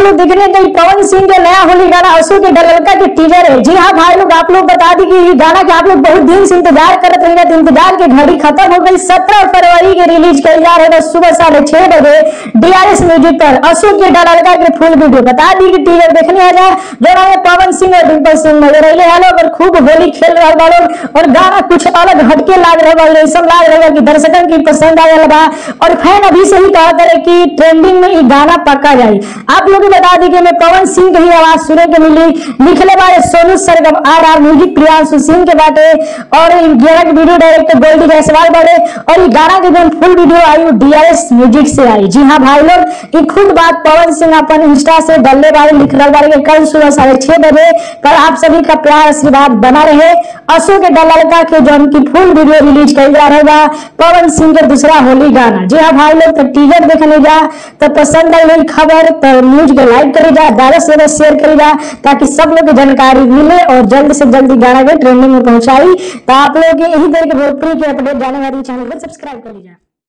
लोग देखने गई पवन सिंह के नया होली गाना असू के डलका के टीजर है। जी हाँ भाई लोग, आप लोग बता दी कि ये गाना के आप लोग बहुत दिन से इंतजार करते रहेंगे, तो इंतजार की घड़ी खत्म हो गई। 17 फरवरी के रिलीज किया जा रहा है सुबह 6:30 बजे DRS म्यूजिक पर असू के डलका के फुल वीडियो। बता दी कि टीजर देखने आ जाए जो में पवन सिंह और डिम्पल सिंह नजर रहे हैं लोग और खूब होली खेल रहा लोग और गाना कुछ अलग हटके लाग रहा है, ऐसा लाग रहा है कि दर्शकों की पसंद आया लगा और फैन अभी से ही कहा करे कि ट्रेंडिंग में ये गाना पक्का जाए। आप लोग बता दी कि मैं पवन सिंह की ही आवाज सुने के मिली, लिखले बारे सोनू सरगम RR म्यूजिक प्रियांशु सिंह के बाटे और वीडियो डायरेक्टर गोल्डी जायसवाल बाटे और ये गाना के जो फुल वीडियो आई DRS म्यूजिक से आई। जी हाँ भाई लोग, ये खुद बात पवन सिंह अपन इंस्टा से डलने वाले लिख रहे बारे कल सुबह 6:30 बजे पर आप सभी का प्यार आशीर्वाद बना रहे। असू के डलका के जो उनकी फुल वीडियो रिलीज कर जा रहा पवन सिंह के दूसरा होली गाना। जी हाँ भाई लोग, तो टीजर देखने जा तो पसंद आई खबर तो न्यूज को लाइक करी जा, ज्यादा से ज्यादा शेयर करी जा ताकि सब लोग जानकारी मिले और जल्द से जल्द गाना के ट्रेंडिंग में पहुंचाई। तो आप लोग यही देर के भोजपुरी के अपडेट जाने वाली चैनल को सब्सक्राइब करी जा।